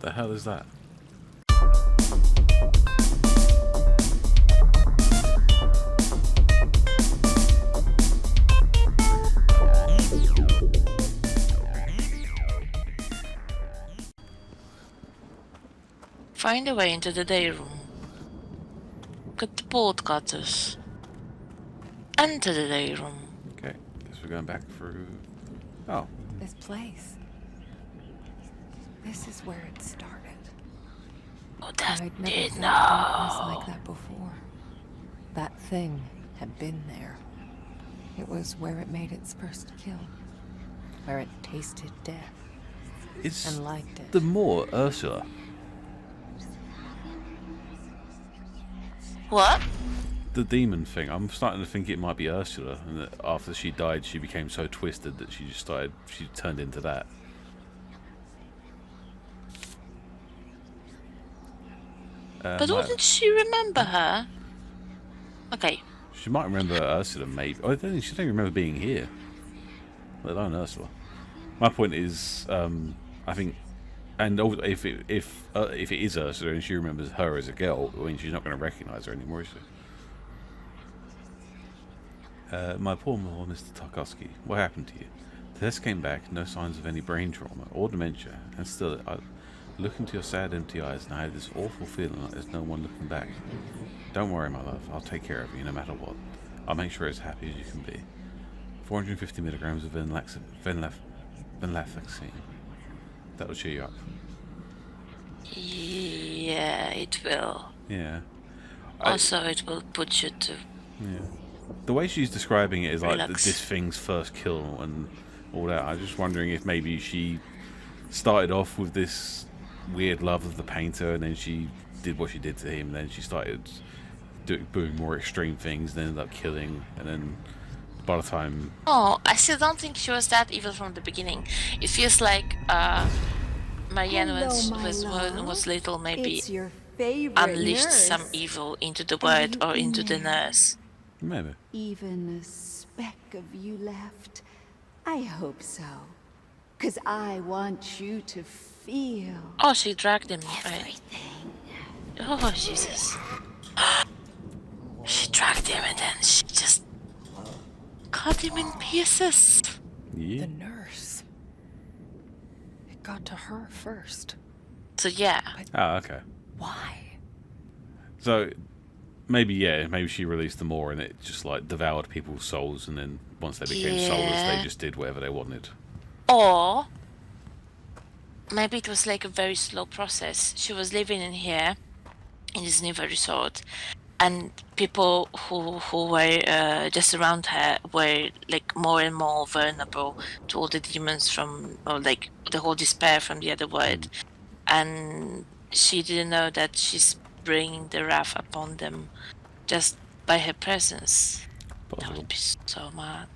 The hell is that? Find a way into the day room. Get the bolt cutters. Enter the day room. Okay, guess we're going back through. Oh, This place. This is where it started. Oh, that I'd never did felt darkness no. like that before. That thing had been there. It was where it made its first kill. Where it tasted death it's and liked it. the more Ursula. What? The demon thing. I'm starting to think it might be Ursula, and that after she died, she became so twisted that she turned into that. But wouldn't she remember her? Okay. She might remember Ursula, maybe. I don't think she don't even remember being here, let alone Ursula. My point is, I think, and if it is Ursula and she remembers her as a girl, I mean, she's not going to recognise her anymore, is she? My poor Mr. Tarkovsky, what happened to you? The test came back, no signs of any brain trauma or dementia, and still, I look into your sad, empty eyes, and I had this awful feeling like there's no one looking back. Don't worry, my love, I'll take care of you no matter what. I'll make sure as happy as you can be. 450 milligrams of venlafaxine. That'll cheer you up. Yeah, it will. Yeah. Also, it will put you to... Yeah. The way she's describing it is like Relax. this thing's first kill and all that. I'm just wondering if maybe she started off with this weird love of the painter, and then she did what she did to him, and then she started doing more extreme things, then ended up killing, and then by the time... Oh, I still don't think she was that evil from the beginning. It feels like Marianne was little, maybe It's your favorite unleashed nurse. some evil into the world or into the nurse. Maybe. Even a speck of you left? I hope so. 'Cause I want you to feel Oh, she dragged him, right? everything. Oh, Jesus. She dragged him and then she just cut him in pieces. Yeah. The nurse. It got to her first. So yeah. Oh, okay. Why? So maybe she released them more, and it just like devoured people's souls, and then once they became soulless, they Yeah. just did whatever they wanted. Or maybe it was like a very slow process. She was living in here, in this new resort, and people who were just around her were like more and more vulnerable to all the demons from, or like the whole despair from the other world. And she didn't know that she's bringing the wrath upon them just by her presence. That Possible. would be so mad.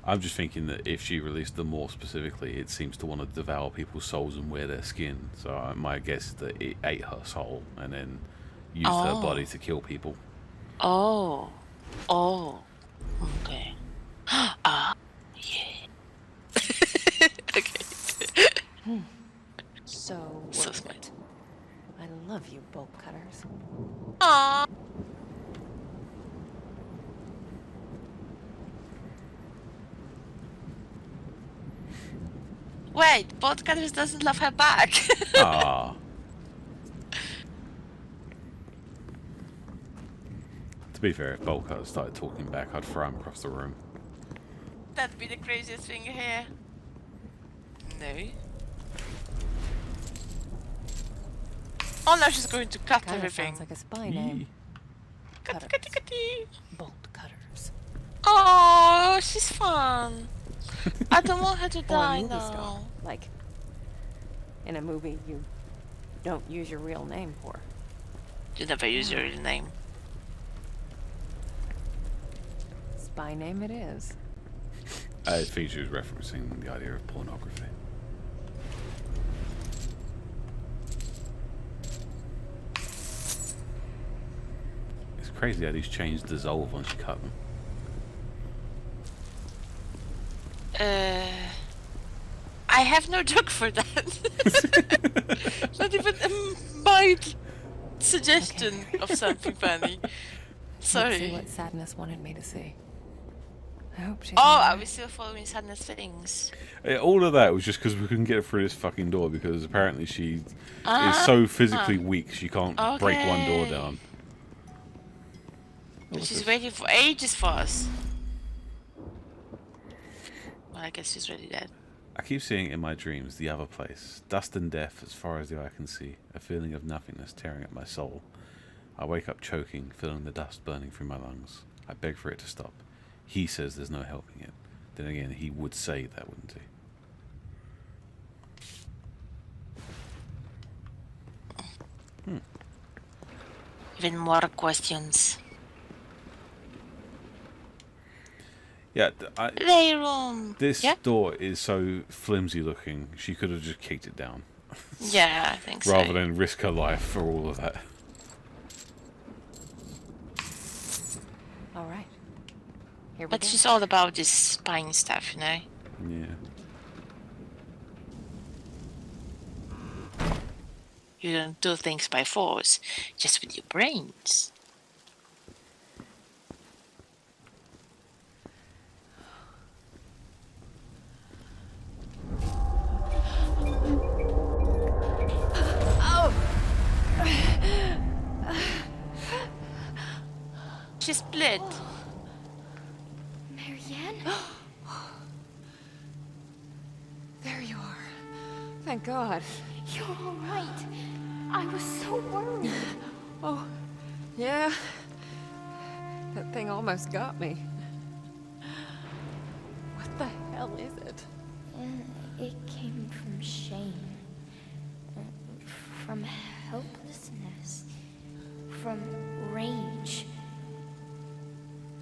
I'm just thinking that if she released them more specifically, it seems to want to devour people's souls and wear their skin. So my guess is that it ate her soul and then used her Oh. body to kill people. Oh. Okay. Yeah. Okay. So So worth smart. it. I love you, bolt cutters. Aww. Wait, Bolt Cutters doesn't love her back. Ah. To be fair, if Bolker started talking back, I'd throw him across the room. That'd be the craziest thing here. No. Oh, now she's going to cut Kind of everything. sounds like a spy name. Cut, Cutters. cut, cut. Bolt cutters. Oh, she's fun. I don't want her to Or a die movie star. now. Like, in a movie you don't use your real name for. You never use your real name. Spy name it is. I think she was referencing the idea of pornography. It's crazy how these chains dissolve once you cut them. I have no joke for that. Not even side suggestion of something funny. Let's see Sorry. what Sadness wanted me to see. I hope she's Oh, all are right. we still following Sadness things? All of that was just because we couldn't get through this fucking door because apparently she is Ah, so physically weak she can't break one door okay. down. But she's waiting for ages for us. Well, I guess she's already dead. I keep seeing in my dreams the other place, dust and death as far as the eye can see, a feeling of nothingness tearing at my soul. I wake up choking, feeling the dust burning through my lungs. I beg for it to stop. He says there's no helping it. Then again, he would say that, wouldn't he? Even more questions. Yeah, Playroom. this Yeah. door is so flimsy looking, she could have just kicked it down. Yeah, I think so. Rather than risk her life for all of that. All right. Here we But go. she's all about this spine stuff, you know. Yeah. You don't do things by force, just with your brains. She split. Marianne? There you are. Thank God. You're all right. I was so worried. Oh, yeah. That thing almost got me. What the hell is it? It came from shame. From helplessness. From rage.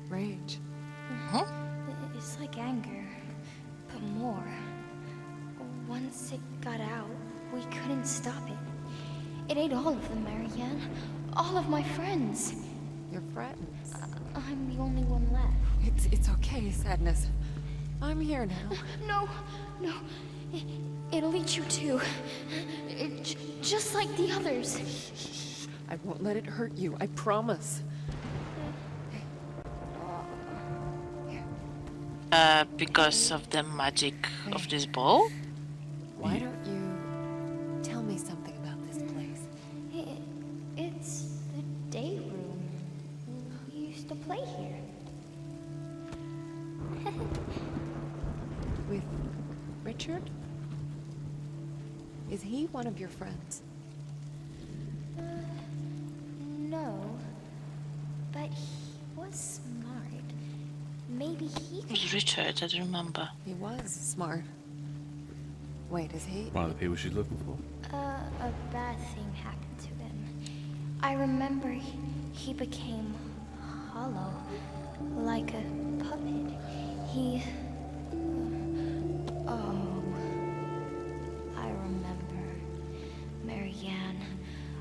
Rage. Huh? It's like anger, but more. Once it got out, we couldn't stop it. It ate all of them, Marianne. All of my friends. Your friends. I'm the only one left. It's okay, Sadness. I'm here now. No. It'll eat you too. Just like the others. I won't let it hurt you, I promise. Because of the magic of this ball? Why don't you tell me something about this place? It's the day room. We used to play here. With Richard? Is he one of your friends? No, but he was smart. Maybe he It was Richard, I don't remember. He was smart. Wait, is he? One of the people she's looking for. a bad thing happened to him. I remember he became hollow, like a puppet. He... Oh, I remember. Marianne,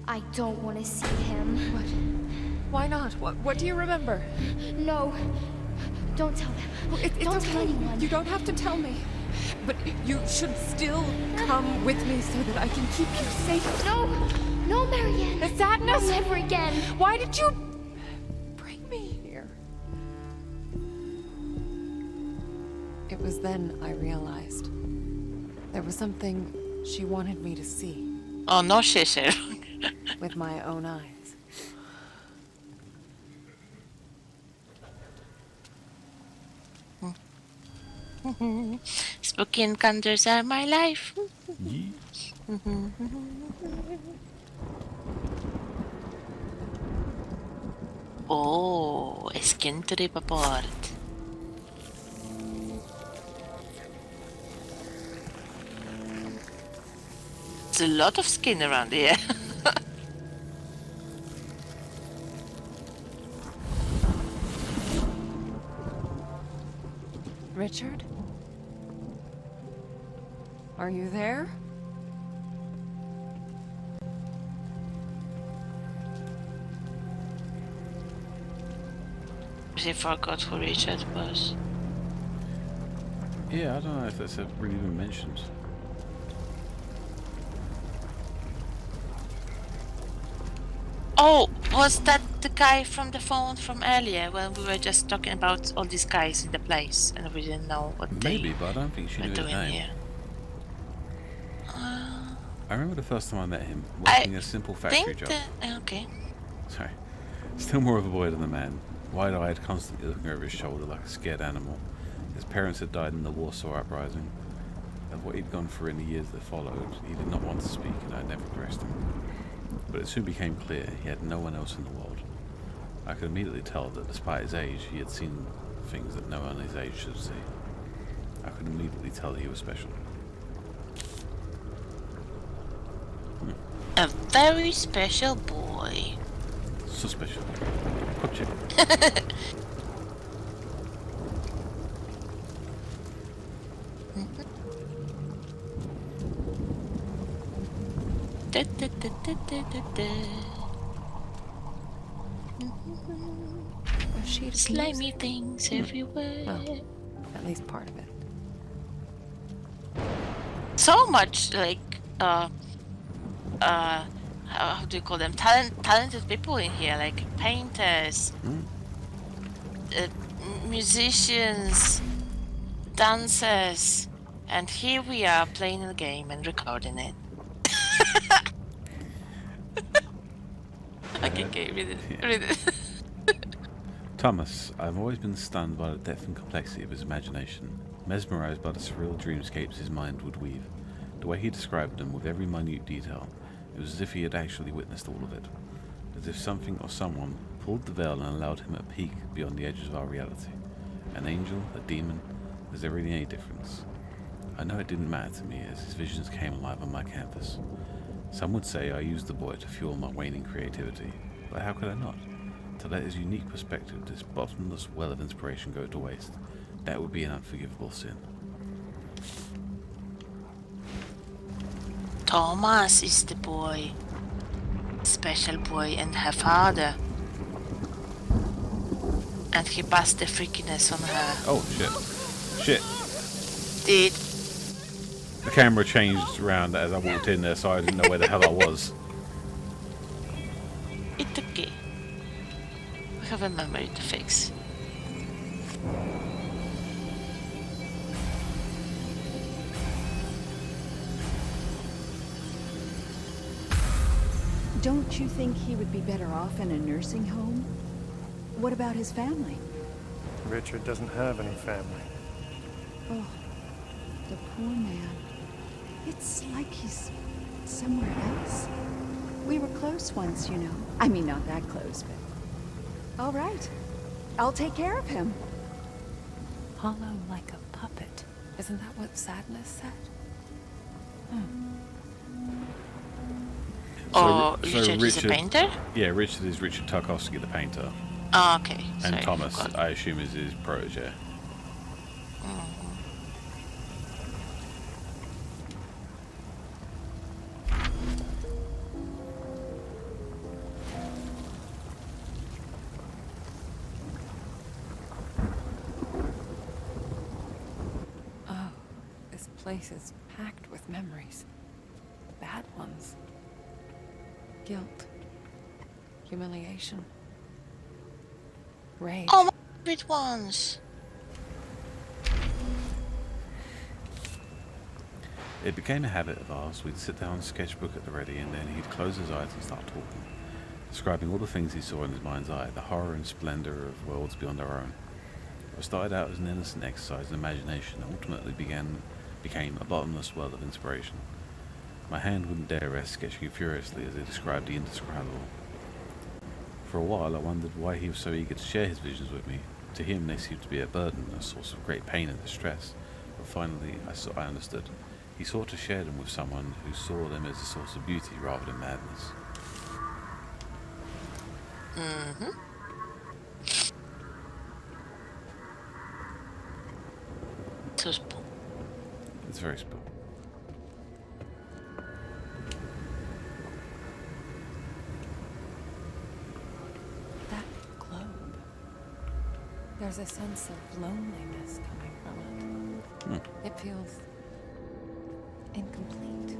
I don't want to see him. What? Why not? What do you remember? No, don't tell them. It's Don't okay. tell anyone. You don't have to tell me. But you should still come with me so that I can keep you safe. No, Marianne. The Sadness? No, never again. Why did you bring me here? It was then I realized there was something she wanted me to see Oh, no, Shisha. with my own eyes. Spooky encounters are my life. Yee. Oh, skin to rip apart. There's a lot of skin around here. Richard? Are you there? They forgot who Richard was. Yeah, I don't know if that's ever really been mentioned. Oh, was that the guy from the phone from earlier when we were just talking about all these guys in the place and we didn't know what Maybe, they but I don't think she were knew his doing name. here? I remember the first time I met him, I working a simple factory think job. that okay. Sorry. Still more of a boy than a man, wide-eyed, constantly looking over his shoulder like a scared animal. His parents had died in the Warsaw Uprising. Of what he'd gone through in the years that followed, he did not want to speak, and I never pressed him. But it soon became clear he had no one else in the world. I could immediately tell that despite his age, he had seen things that no one his age should see. I could immediately tell he was special. A very special boy. So special. Chodźcie. Da, da, da, da, da, da, da. A sheet of Slimy music. things everywhere. Well, at least part of it. So much like how do you call them? Talented people in here, like painters, musicians, dancers, and here we are playing a game and recording it. Okay, read it. Thomas, I've always been stunned by the depth and complexity of his imagination, mesmerized by the surreal dreamscapes his mind would weave. The way he described them with every minute detail, it was as if he had actually witnessed all of it. As if something or someone pulled the veil and allowed him a peek beyond the edges of our reality. An angel, a demon, is there really any difference? I know it didn't matter to me as his visions came alive on my canvas. Some would say I used the boy to fuel my waning creativity, but how could I not? To let his unique perspective, this bottomless well of inspiration go to waste, that would be an unforgivable sin. Thomas is the boy. Special boy and her father. And he passed the freakiness on her. Oh shit. Did The camera changed around as I walked in there, so I didn't know where the hell I was. it's okay. We have a memory to fix. Don't you think he would be better off in a nursing home? What about his family? Richard doesn't have any family. Oh, the poor man. It's like he's somewhere else. We were close once, you know. I mean, not that close, but... All right. I'll take care of him. Hollow like a puppet. Isn't that what sadness said? Richard is a painter? Yeah, Richard is Richard Tarkovsky, the painter. Oh, okay. And Sorry, Thomas, forgot. I assume, is his protege. Oh, this place is packed with memories. Bad ones. Guilt. Humiliation. Rage. Oh, my favorite ones. It became a habit of ours. We'd sit down, sketchbook at the ready, and then he'd close his eyes and start talking, describing all the things he saw in his mind's eye, the horror and splendor of worlds beyond our own. What started out as an innocent exercise in imagination ultimately became a bottomless well of inspiration. My hand wouldn't dare rest sketching furiously as he described the indescribable. For a while I wondered why he was so eager to share his visions with me. To him they seemed to be a burden, a source of great pain and distress. But finally I understood. He sought to share them with someone who saw them as a source of beauty rather than madness. So spoon. It's very spoon. That globe. There's a sense of loneliness coming from it. It feels incomplete.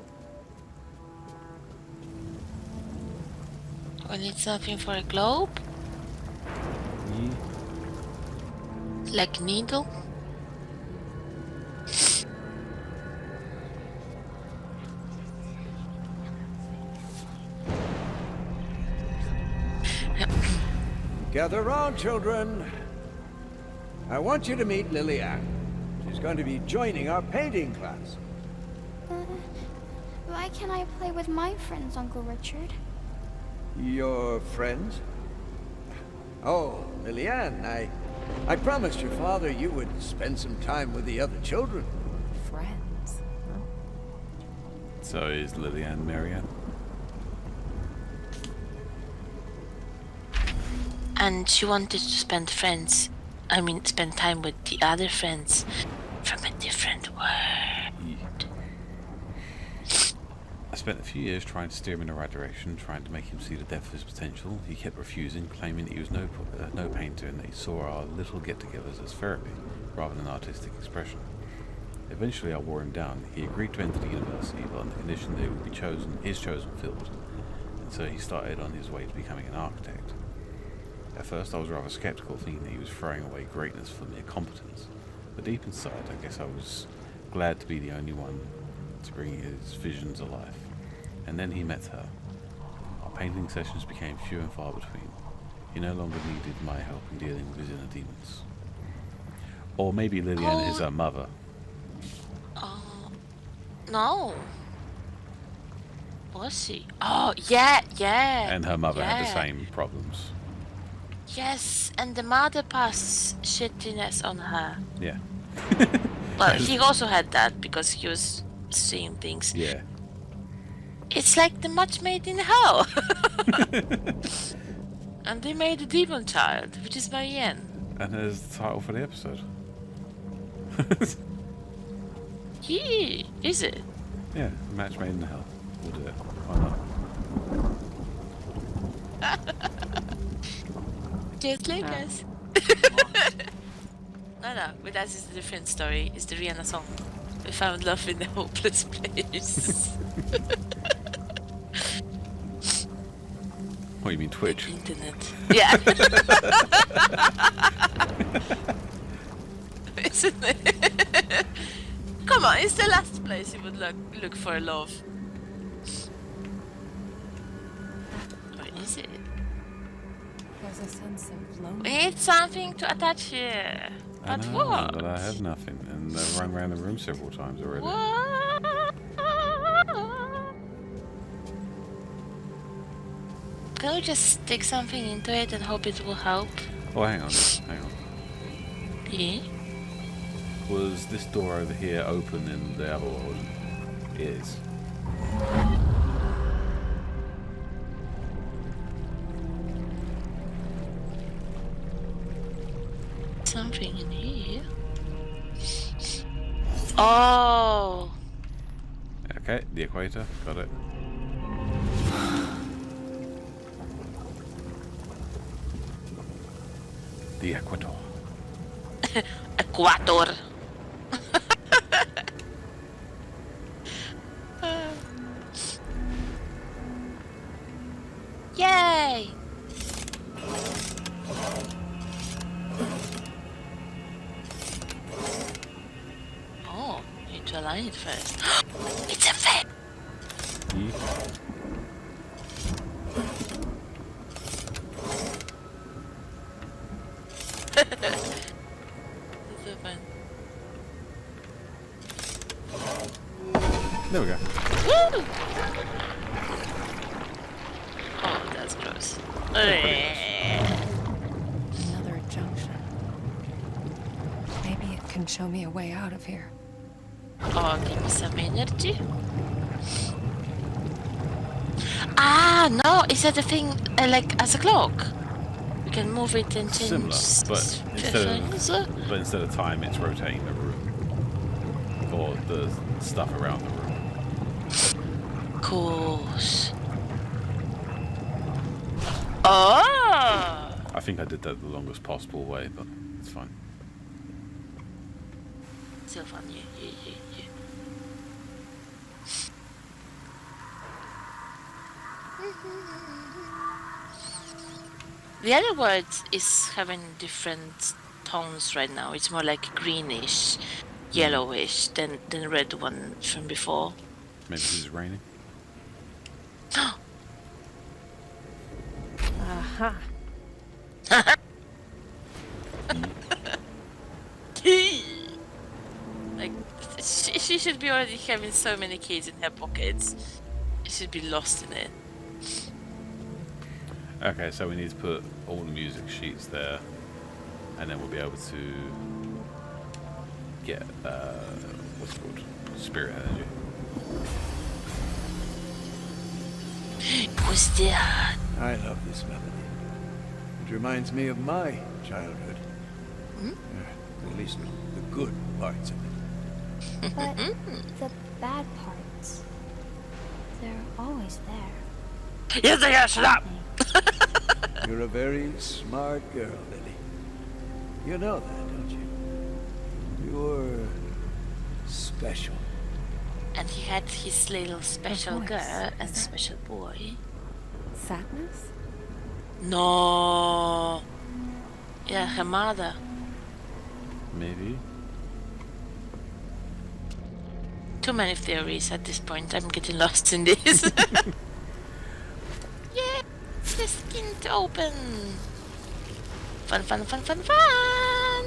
We need something for a globe? Yeah. Like needle? Gather round, children. I want you to meet Lillian. She's going to be joining our painting class. Why can't I play with my friends, Uncle Richard? Your friends? Oh, Lillian, I promised your father you would spend some time with the other children. Friends. Huh? So is Lillian Marianne? And she wanted to spend spend time with the other friends from a different world. I spent a few years trying to steer him in the right direction, trying to make him see the depth of his potential. He kept refusing, claiming that he was no painter and that he saw our little get-togethers as therapy rather than artistic expression. Eventually I wore him down. He agreed to enter the university, but on the condition that it would be his chosen field. And so he started on his way to becoming an architect. At first I was rather skeptical, thinking that he was throwing away greatness for mere competence. But deep inside, I guess I was glad to be the only one to bring his visions alive. And then he met her. Our painting sessions became few and far between. He no longer needed my help in dealing with his inner demons. Or maybe Lillian is her mother. No. Was she? Oh, yeah. And her mother had the yeah. same problems. Yes, and the mother passed shittiness on her. Yeah. Well, he also had that because he was seeing things. Yeah. It's like the match made in hell. And they made a demon child, which is Marianne. And there's the title for the episode. Is it? Yeah, match made in hell. We'll do it. Why not? Just like us. No, with us it's a different story. It's the Rihanna song. We found love in a hopeless place. What, you mean Twitch? Internet. Yeah. Isn't it? Come on, it's the last place you would look for love. Or is it? There's a sense of We loneliness. need something to attach here. I But know, what? but I have nothing, and I've run around the room several times already. What? Can we just stick something into it and hope it will help? Oh, hang on. Yeah. Was this door over here open in the other world? It is. Something in here. Oh. Okay, the equator. Got it. The Equator. Equator. Yay! Oh, need to align it first. It's a fan! E. It's a fan. There we go. Woo! Oh, that's gross. Another junction. Maybe it can show me a way out of here. Oh, give me some energy. Ah, no, is that a thing like as a clock? We can move it and change Similar, but things. instead of time, it's rotating the room. Or the stuff around the room. Course. Oh! I think I did that the longest possible way, but it's fine. Still fun, yeah. The other word is having different tones right now. It's more like greenish, yellowish than the red one from before. Maybe because it's raining. Aha. Like, she should be already having so many keys in her pockets. She should be lost in it. Okay, so we need to put all the music sheets there, and then we'll be able to get what's it called? Spirit energy. Who's that? I love this melody. It reminds me of my childhood. At least the good parts of it. But the bad parts, they're always there. Yes, they are. Shut up. You're a very smart girl, Lily. You know that, don't you? You're special. And he had his little special voice, girl and is that- special boy. Sadness? No. Yeah, her mother. Maybe. Too many theories at this point. I'm getting lost in this. Yeah, the skin's open. Fun, fun, fun, fun, fun.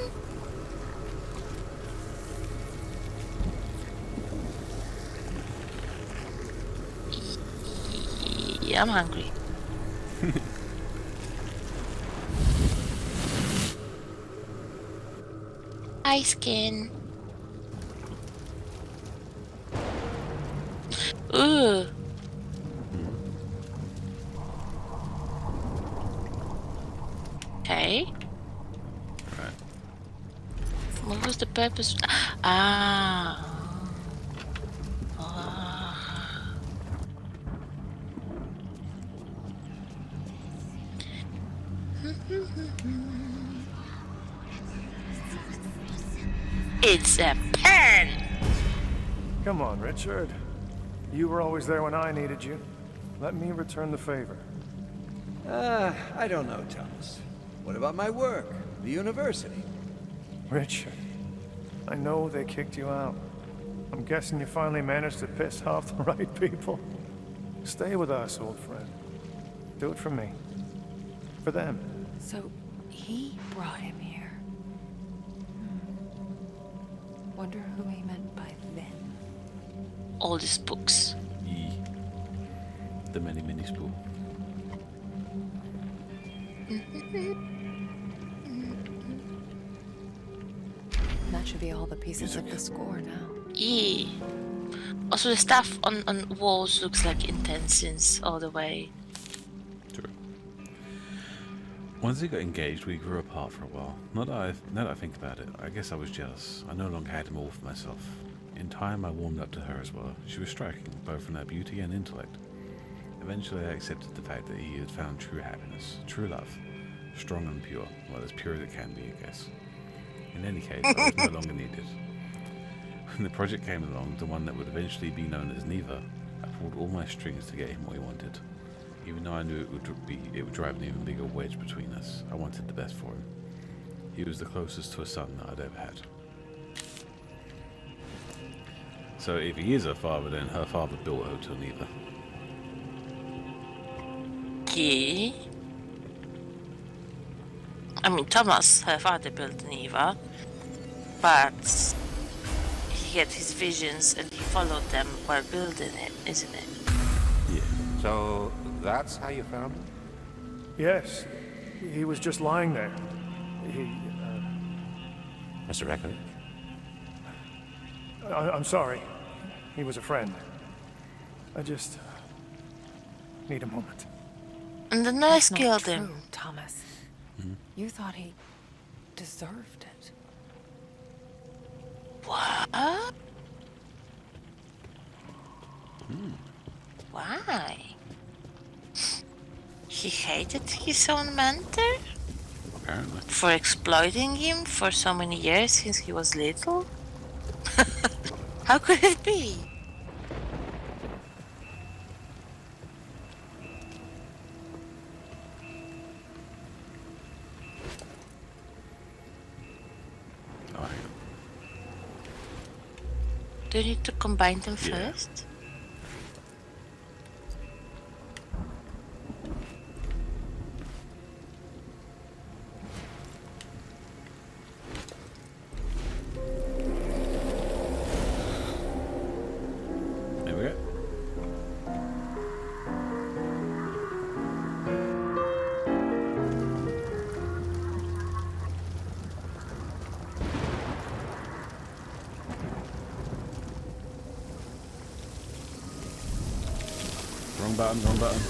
Yeah, I'm hungry. Hi, skin. Ooh. Okay. Right. What was the purpose? Ah. Ah. It's a pen! Come on, Richard. You were always there when I needed you. Let me return the favor. I don't know, Thomas. What about my work? The university? Richard, I know they kicked you out. I'm guessing you finally managed to piss off the right people. Stay with us, old friend. Do it for me. For them. So he brought him here. Wonder who he meant by them. All these books. Yee. The many, many spool. That should be all the pieces of the score now. Yeah. Also, the stuff on walls looks like intentions all the way. True. Once we got engaged, we grew apart for a while. Now that I think about it, I guess I was jealous. I no longer had him all for myself. In time, I warmed up to her as well. She was striking, both in her beauty and intellect. Eventually, I accepted the fact that he had found true happiness, true love, strong and pure, well, as pure as it can be, I guess. In any case, I was no longer needed. When the project came along, the one that would eventually be known as Neva, I pulled all my strings to get him what he wanted. Even though I knew it would drive an even bigger wedge between us, I wanted the best for him. He was the closest to a son that I'd ever had. So if he is her father, then her father built Hotel Neva. Yeah. I mean, Thomas, her father, built Neva, but he had his visions and he followed them while building it, isn't it? Yeah. So that's how you found him? Yes. He was just lying there. He, Mr. Record? I'm sorry. He was a friend. I just need a moment. And the nurse That's not killed true, him. Thomas. You thought he deserved it. What? Why? He hated his own mentor Apparently. for exploiting him for so many years since he was little? How could it be? Do you need to combine them Yeah. first? There we go. Wrong button, wrong button.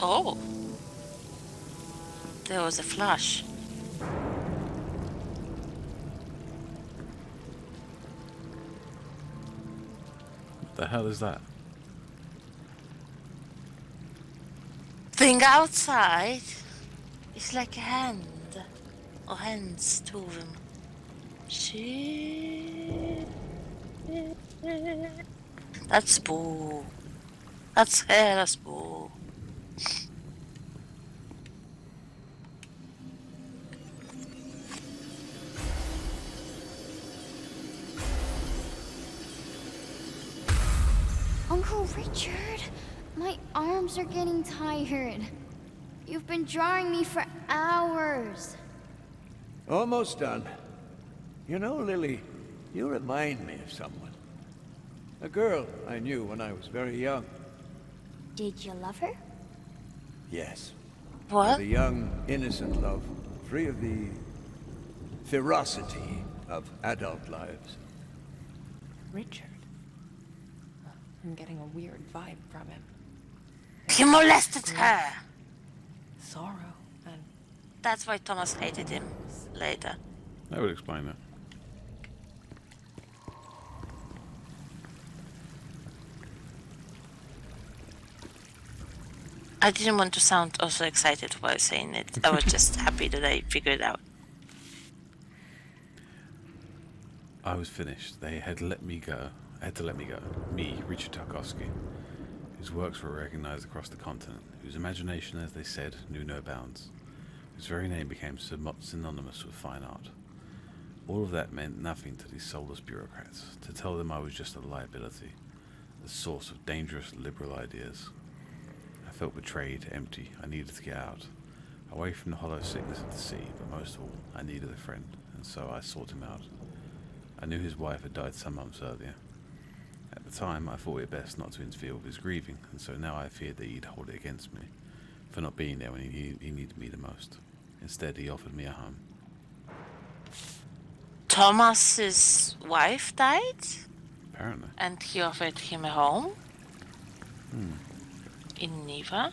Oh. There was a flash. What the hell is that? Thing outside is like a hand. Or hands, two of them. Shit. That's boo. That's hella boo. Uncle Richard, my arms are getting tired. You've been drawing me for hours. Almost done. You know, Lily, you remind me of someone. A girl I knew when I was very young. Did you love her? Yes. What? The young, innocent love, free of the ferocity of adult lives. Richard. I'm getting a weird vibe from him. He molested her. Sorrow and That's why Thomas hated him later. That would explain it. I didn't want to sound also excited while saying it. I was just happy that I figured it out. I was finished. They had let me go. Had to let me go. Me, Richard Tarkovsky, whose works were recognized across the continent, whose imagination, as they said, knew no bounds, whose very name became synonymous with fine art. All of that meant nothing to these soulless bureaucrats. To tell them I was just a liability, the source of dangerous liberal ideas. I felt betrayed, empty. I needed to get out, away from the hollow sickness of the sea, but most of all, I needed a friend, and so I sought him out. I knew his wife had died some months earlier. At the time, I thought it best not to interfere with his grieving, and so now I feared that he'd hold it against me for not being there when he needed me the most. Instead, he offered me a home. Thomas's wife died, Apparently. and he offered him a home in Neva.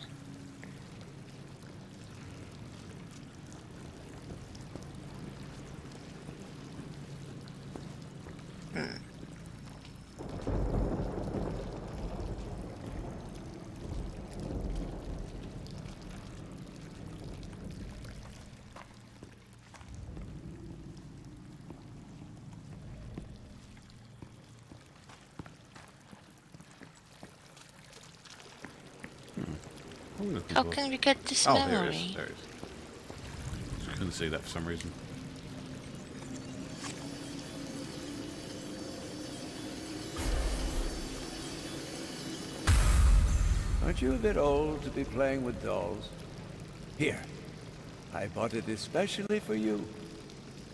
How can we get this Oh, there it memory? is. There it is. Just couldn't see that for some reason. Aren't you a bit old to be playing with dolls? Here, I bought it especially for you.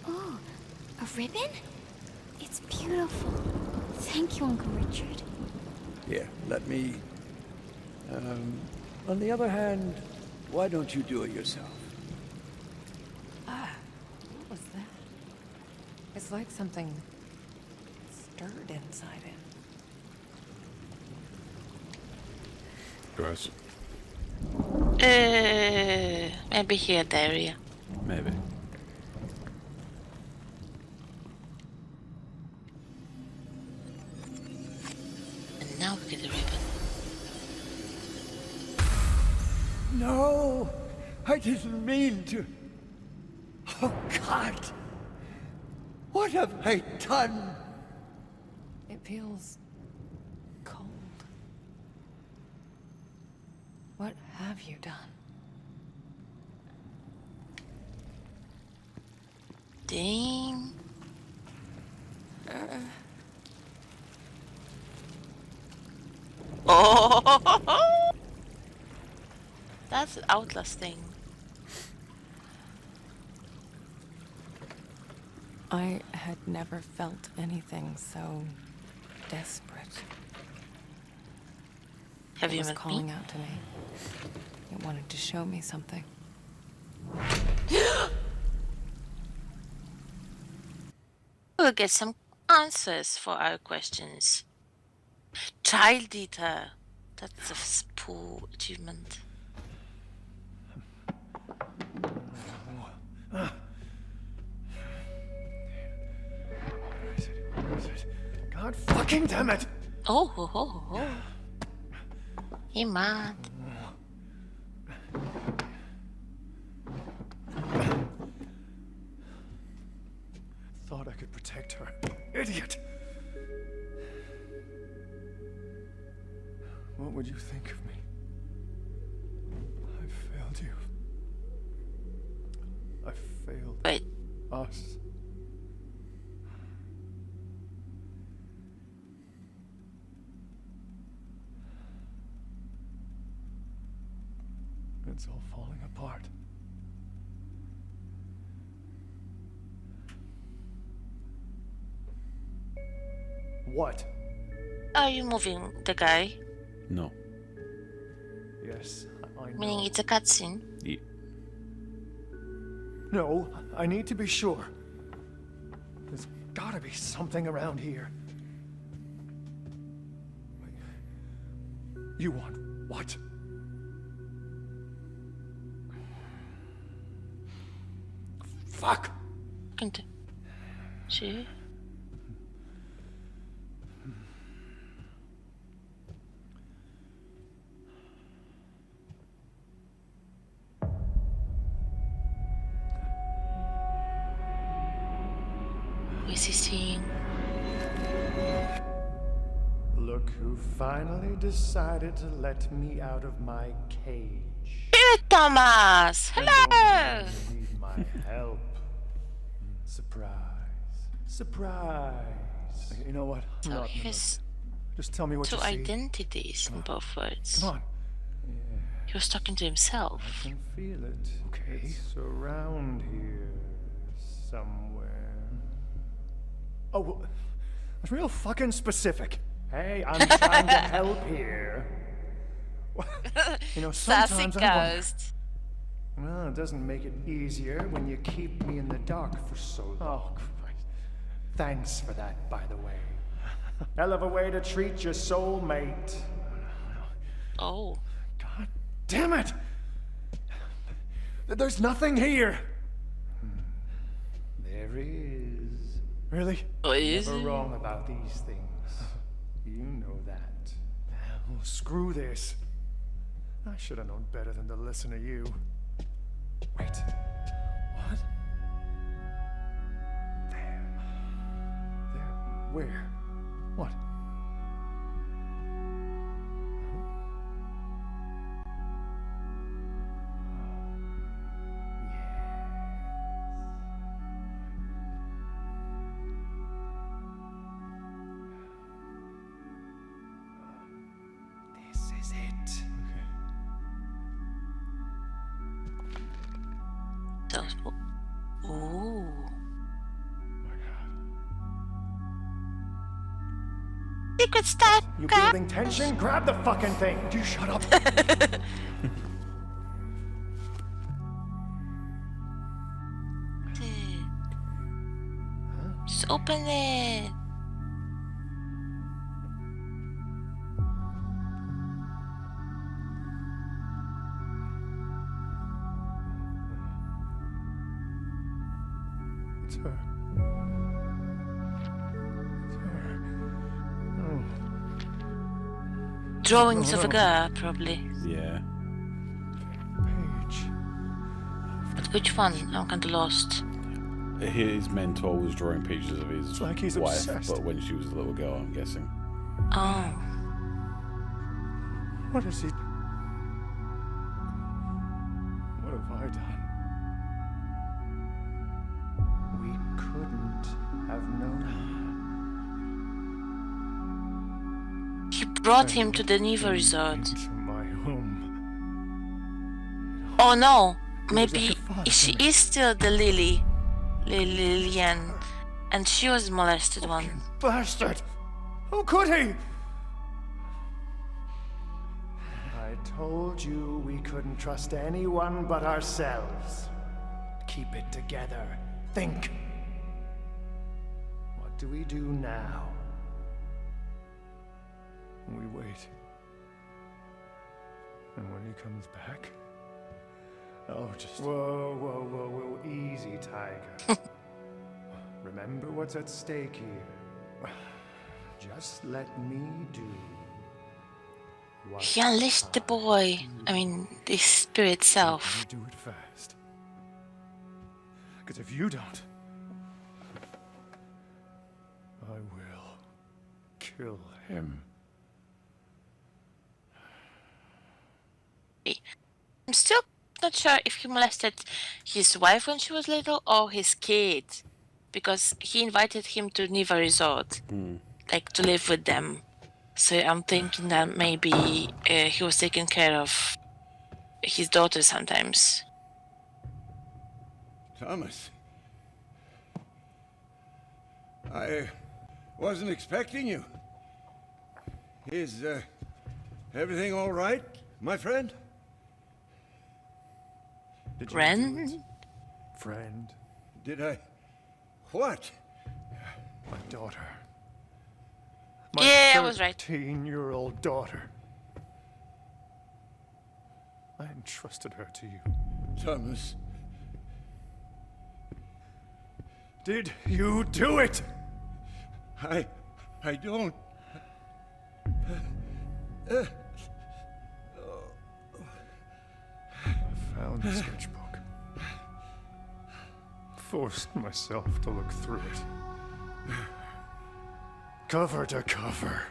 Oh, a ribbon? It's beautiful. Thank you, Uncle Richard. Here, let me... on the other hand, why don't you do it yourself? what was that? It's like something stirred inside him. Gross. Maybe here, the area. Maybe. And now we get the ribbon. No, I didn't mean to. Oh, God. What have I done? It feels cold. have you done? Dang. Oh, that's outlasting. I had never felt anything so desperate. Have It you was met calling me? out to me. It wanted to show me something. We'll get some answers for our questions. Child eater. That's a poor achievement. God fucking damn it! Oh, ho, ho, ho. He mad. Thought I could protect her. Idiot! What would you think of me? I failed you. I failed Wait, us. It's all falling apart. What? are you moving the guy? No. Yes, I know. Meaning it's a cutscene. Yeah. No, I need to be sure. There's gotta be something around here. You want what? Fuck! Inte. See? Who is he seeing? Look who finally decided to let me out of my cage. Hey, Thomas! And Hello! only need my help. Surprise. Surprise. You know what? I'm So not in the he mood. has Just tell me what two you see. identities in both words. Come on. He was talking to himself. I can feel it. Okay. It's around here somewhere. Oh, well, that's real fucking specific. Hey, I'm trying to help here. You know, Sassy sometimes I wonder. ghost. Well, it doesn't make it easier when you keep me in the dark for so long. Oh, Christ. Thanks for that, by the way. Hell of a way to treat your soulmate. Oh. God damn it! There's nothing here. There is. Really? Oh, is Never it? wrong about these things. You know that. Well, screw this. I should have known better than to listen to you. Wait. What? There. There. Where? What? This is it. So, ooh. Secret stuff. You building tension? Grab the fucking thing. You shut up. Just open it. It's her. It's her. Oh. Drawings of a girl, probably. Yeah. Paige. But which one? I'm kinda lost. His mentor was drawing pictures of his like he's wife, obsessed. but when she was a little girl, I'm guessing. Oh. What is he? He brought him to the Niva resort. Into my home. Oh no, was maybe like a father she to me. is still the Lillian, and she was molested one. Bastard! How could he? I told you we couldn't trust anyone but ourselves. Keep it together. Think. What do we do now? We wait. And when he comes back, I'll just... Whoa, easy, Tiger. Remember what's at stake here. Just let me do what He unleashed the boy. I mean, the spirit self. You do it fast. Because if you don't, I will kill him. I'm still not sure if he molested his wife when she was little or his kid, because he invited him to Niva Resort, like to live with them. So I'm thinking that maybe he was taking care of his daughter sometimes. Thomas. I wasn't expecting you. Is everything all right, my friend? Did you do Ren? it, friend? Did I? What? My daughter. Yeah, I was right. 13-year-old daughter. I entrusted her to you. Thomas. Did you do it? I don't. I found the sketchbook. Forced myself to look through it. Cover to cover.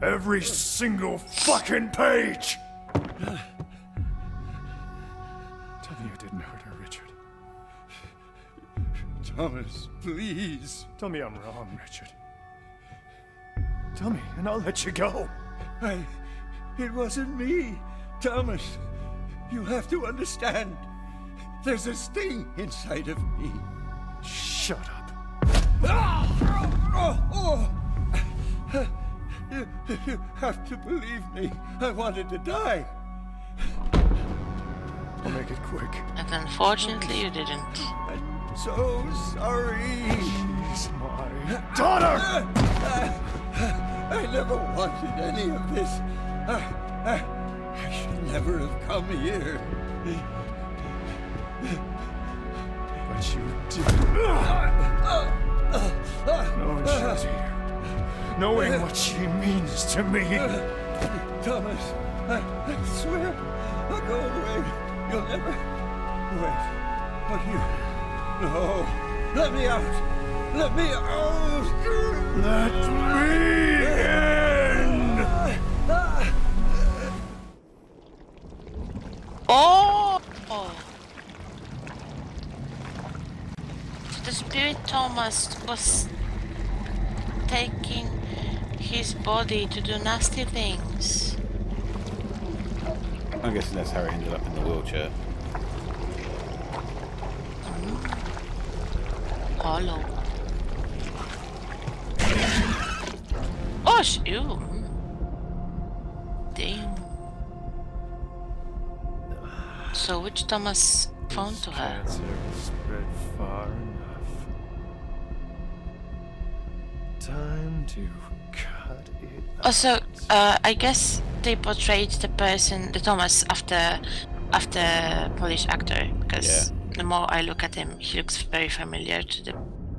Every single fucking page! Tell me you didn't hurt her, Richard. Thomas, please. Tell me I'm wrong, Richard. Tell me, and I'll let you go. It wasn't me. Thomas, you have to understand. There's a sting inside of me. Shut up. You have to believe me. I wanted to die. I'll make it quick. And unfortunately, you didn't. I'm so sorry. She's my daughter! I never wanted any of this. I should never have come here. But you did. Knowing she's here. Knowing what she means to me. Thomas, I swear, I'll go away. You'll never... Wait, but you... No, let me out. Let me out. Let me in! Oh! So the spirit Thomas was taking his body to do nasty things. I'm guessing that's how he ended up in the wheelchair. Hollow. Oh, ew. Damn. So which Thomas phoned to her? Cancer spread far enough. Time to cut it Also, I guess they portrayed the person, the Thomas, after Polish actor, because the more I look at him, he looks very familiar to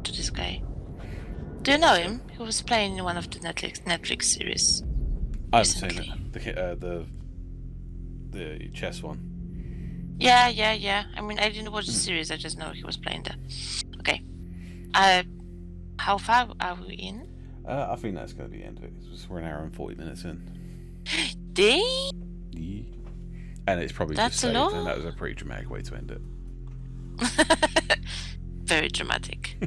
this guy. Do you know him? He was playing in one of the Netflix series. I haven't seen recently. it. The chess one. Yeah. I mean, I didn't watch the series. I just know he was playing there. Okay. How far are we in? I think that's going to be the end of it. We're an hour and 40 minutes in. Dang. Yeah. And it's probably That's just a saved, lot. and that was a pretty dramatic way to end it. Very dramatic.